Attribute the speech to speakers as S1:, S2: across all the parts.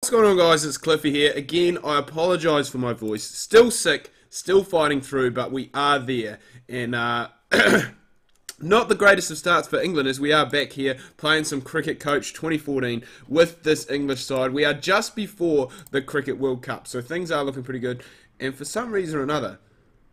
S1: What's going on, guys? It's Cliffy here. Again, I apologise for my voice. Still sick, still fighting through, but we are there. And not the greatest of starts for England as we are back here playing some Cricket Coach 2014 with this English side. We are just before the Cricket World Cup, so things are looking pretty good. And for some reason or another,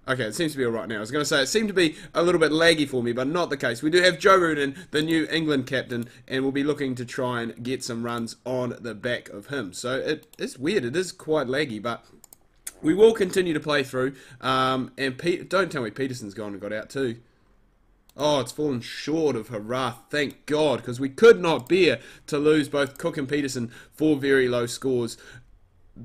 S1: okay, it seems to be alright now. I was going to say, it seemed to be a little bit laggy for me, but not the case. We do have Joe Root in, the new England captain, and we'll be looking to try and get some runs on the back of him. So it's weird. It is quite laggy, but we will continue to play through. And don't tell me Peterson's gone and got out too. Oh, it's fallen short of hurrah, thank God, because we could not bear to lose both Cook and Peterson for very low scores.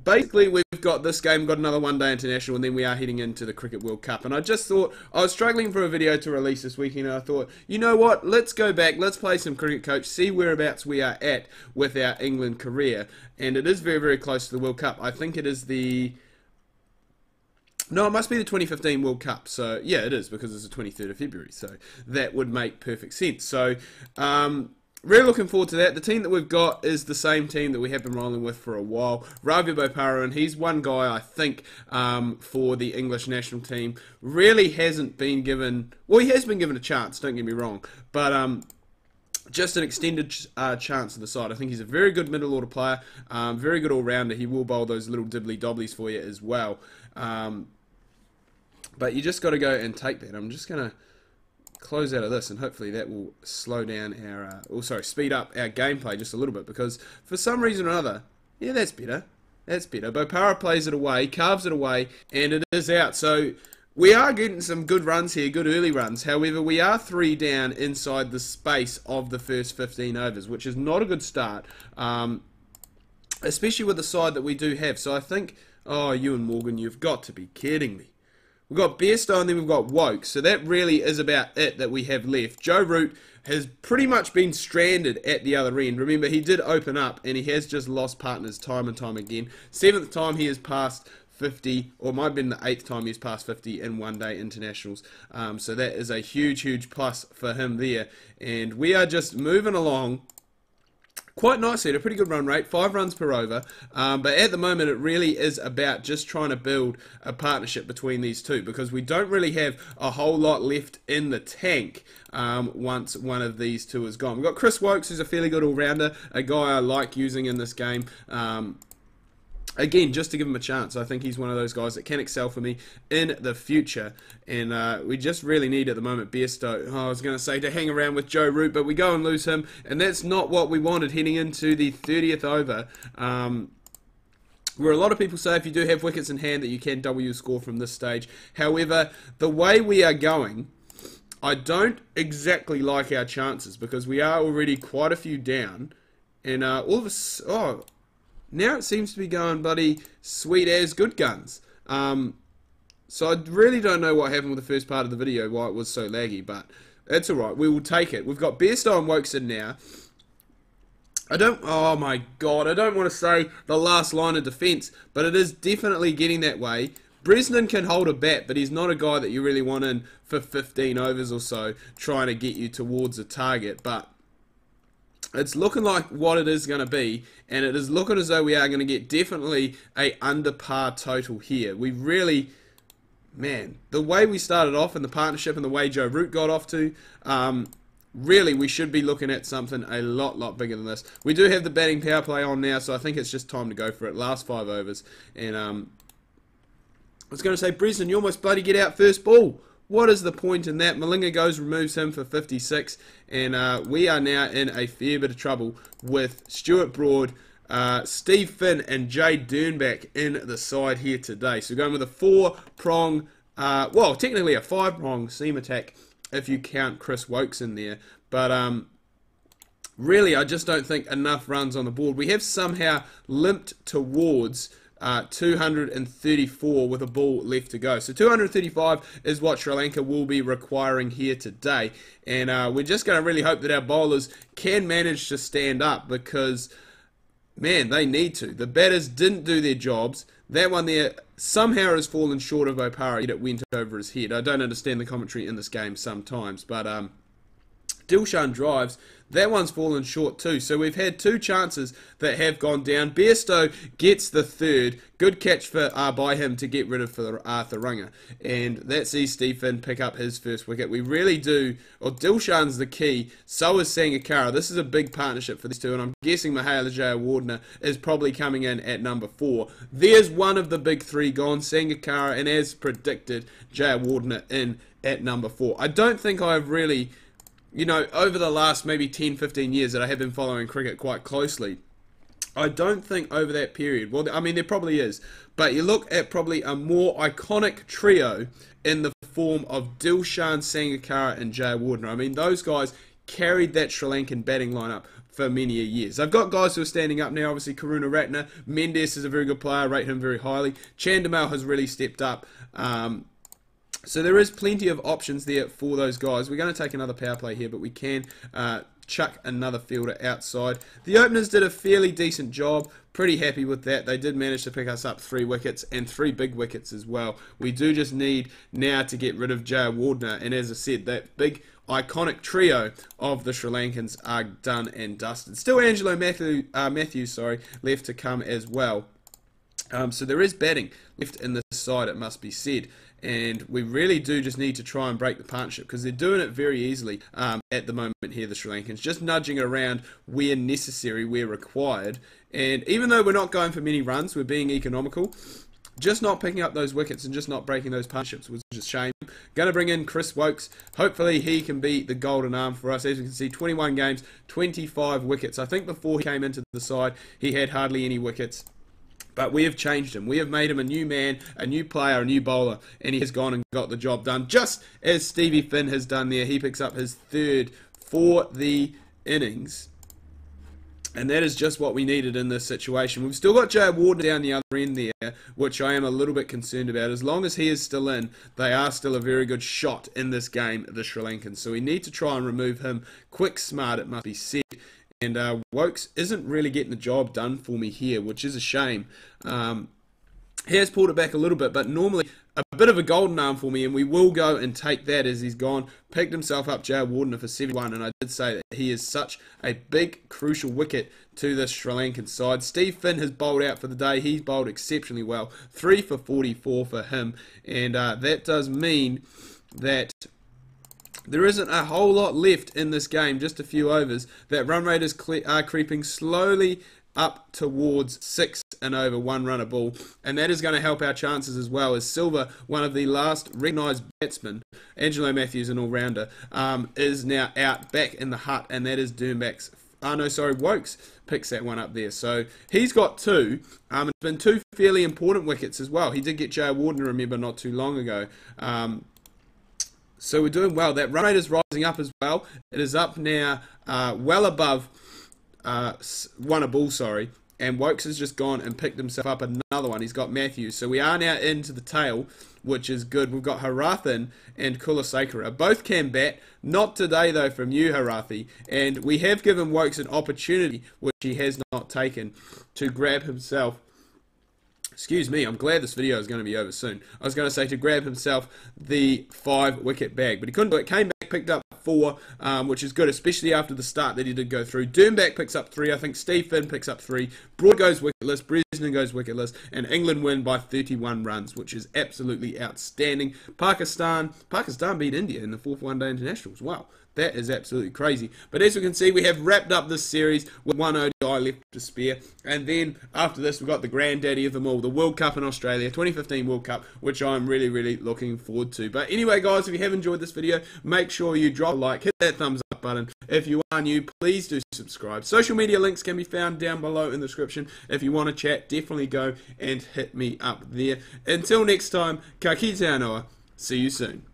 S1: Basically, we've got this game, got another one-day international, and then we are heading into the Cricket World Cup. And I just thought, I was struggling for a video to release this weekend, and I thought, you know what, let's go back, let's play some Cricket Coach, see whereabouts we are at with our England career. And it is very, very close to the World Cup. I think it is the... No, it must be the 2015 World Cup. So, yeah, it is, because it's the 23rd of February. So, that would make perfect sense. So, really looking forward to that. The team that we've got is the same team that we have been rolling with for a while. Ravi Bopara, and he's one guy, I think, for the English national team. Really hasn't been given... Well, he has been given a chance, don't get me wrong. But... just an extended chance to the side. I think he's a very good middle order player, very good all-rounder. He will bowl those little dibbly-dobblies for you as well. But you just got to go and take that. I'm just going to close out of this, and hopefully that will slow down our, speed up our gameplay just a little bit, because for some reason or another, yeah, that's better. That's better. Bopara plays it away, carves it away, and it is out. So we are getting some good runs here, good early runs. However, we are 3 down inside the space of the first 15 overs, which is not a good start, especially with the side that we do have. So I think, oh, Ewan Morgan, you've got to be kidding me. We've got Bairstow and then we've got Woke. So that really is about it that we have left. Joe Root has pretty much been stranded at the other end. Remember, he did open up and he has just lost partners time and time again. 7th time he has passed 50, or it might have been the 8th time he's passed 50 in one-day internationals. So that is a huge, huge plus for him there. And we are just moving along quite nicely at a pretty good run rate, 5 runs per over. But at the moment, it really is about just trying to build a partnership between these two, because we don't really have a whole lot left in the tank once one of these two is gone. We've got Chris Wokes, who's a fairly good all-rounder, a guy I like using in this game. Again, just to give him a chance. I think he's one of those guys that can excel for me in the future. And we just really need at the moment Bairstow, I was going to say, to hang around with Joe Root, but we go and lose him. And that's not what we wanted heading into the 30th over. Where a lot of people say if you do have wickets in hand that you can double your score from this stage. However, the way we are going, I don't exactly like our chances, because we are already quite a few down. And all of us... Oh, now it seems to be going bloody sweet as good guns. So I really don't know what happened with the first part of the video, why it was so laggy, but it's alright, we will take it. We've got Bairstow and Wokes in now. Oh my god, I don't want to say the last line of defence, but it is definitely getting that way. Bresnan can hold a bat, but he's not a guy that you really want in for 15 overs or so, trying to get you towards a target, but it's looking like what it is going to be, and it is looking as though we are going to get definitely a under par total here. We really, man, the way we started off in the partnership and the way Joe Root got off to, really we should be looking at something a lot bigger than this. We do have the batting power play on now, so I think it's just time to go for it. Last 5 overs, and I was going to say, Bresnan, you almost bloody get out first ball. What is the point in that? Malinga goes, removes him for 56, and we are now in a fair bit of trouble with Stuart Broad, Steve Finn, and Jade Dernbach in the side here today. So going with a 4-prong, well, technically a 5-prong seam attack if you count Chris Wokes in there. But really, I just don't think enough runs on the board. We have somehow limped towards 234 with a ball left to go. So 235 is what Sri Lanka will be requiring here today. And we're just going to really hope that our bowlers can manage to stand up, because, man, they need to. The batters didn't do their jobs. That one there somehow has fallen short of Bopara. It went over his head. I don't understand the commentary in this game sometimes, but Dilshan drives. That one's fallen short too. So we've had 2 chances that have gone down. Bairstow gets the third. Good catch for by him to get rid of for Thurunga. And that sees Steve Finn pick up his first wicket. We really do. Well, Dilshan's the key. So is Sangakkara. This is a big partnership for these two. And I'm guessing Mahela Jayawardene is probably coming in at number 4. There's one of the big 3 gone. Sangakkara, and as predicted, Jayawardene in at number 4. I don't think I've really... You know, over the last maybe 10, 15 years that I have been following cricket quite closely, I don't think over that period, well, I mean, there probably is, but you look at probably a more iconic trio in the form of Dilshan, Sangakkara and Jayawardene. I mean, those guys carried that Sri Lankan batting lineup for many years. I've got guys who are standing up now, obviously Karunaratne. Mendes is a very good player, I rate him very highly. Chandimal has really stepped up. So there is plenty of options there for those guys. We're going to take another power play here, but we can chuck another fielder outside. The openers did a fairly decent job. Pretty happy with that. They did manage to pick us up 3 wickets and 3 big wickets as well. We do just need now to get rid of Jayawardene, and as I said, that big iconic trio of the Sri Lankans are done and dusted. Still Angelo Matthews, left to come as well. So there is batting left in this side, it must be said. And we really do just need to try and break the partnership because they're doing it very easily at the moment here, the Sri Lankans. Just nudging around where necessary, where required. And even though we're not going for many runs, we're being economical. Just not picking up those wickets and just not breaking those partnerships was just a shame. Going to bring in Chris Woakes. Hopefully he can be the golden arm for us. As you can see, 21 games, 25 wickets. I think before he came into the side, he had hardly any wickets. But we have changed him. We have made him a new man, a new player, a new bowler, and he has gone and got the job done. Just as Stevie Finn has done there, he picks up his 3rd for the innings. And that is just what we needed in this situation. We've still got Jayawardene down the other end there, which I am a little bit concerned about. As long as he is still in, they are still a very good shot in this game, the Sri Lankans. So we need to try and remove him. Quick, smart, it must be said. And Woakes isn't really getting the job done for me here, which is a shame. He has pulled it back a little bit, but normally a bit of a golden arm for me, and we will go and take that as he's gone. Picked himself up, Jayawardene, for 71, and I did say that he is such a big, crucial wicket to this Sri Lankan side. Steve Finn has bowled out for the day. He's bowled exceptionally well. 3 for 44 for him, and that does mean that there isn't a whole lot left in this game, just a few overs. That run rate is creeping slowly up towards 6 and over, 1 run a ball, and that is going to help our chances as well, as Silva, one of the last recognised batsmen, Angelo Matthews, an all-rounder, is now out back in the hut, and that is Dernbach's, Woakes picks that one up there. So he's got 2, it's been 2 fairly important wickets as well. He did get Jayawardene, remember, not too long ago. So we're doing well. That run rate is rising up as well. It is up now well above 1 a ball, and Woakes has just gone and picked himself up another one. He's got Matthews. So we are now into the tail, which is good. We've got Harathan and Kulasekara. Both can bat. Not today, though, from you, Harathi. And we have given Woakes an opportunity, which he has not taken, to grab himself. Excuse me, I'm glad this video is going to be over soon. I was going to say to grab himself the 5-wicket bag, but he couldn't do it. Came back, picked up 4, which is good, especially after the start that he did go through. Dernbach picks up 3, I think Steve Finn picks up 3, Broad goes wicketless, Bresnan goes wicketless, and England win by 31 runs, which is absolutely outstanding. Pakistan beat India in the 4th One-Day Internationals. Wow. That is absolutely crazy. But as you can see, we have wrapped up this series with 1 ODI left to spare. And then after this, we've got the granddaddy of them all, the World Cup in Australia, 2015 World Cup, which I'm really, really looking forward to. But anyway, guys, if you have enjoyed this video, make sure you drop a like, hit that thumbs up button. If you are new, please do subscribe. Social media links can be found down below in the description. If you want to chat, definitely go and hit me up there. Until next time, ka kite anoa. See you soon.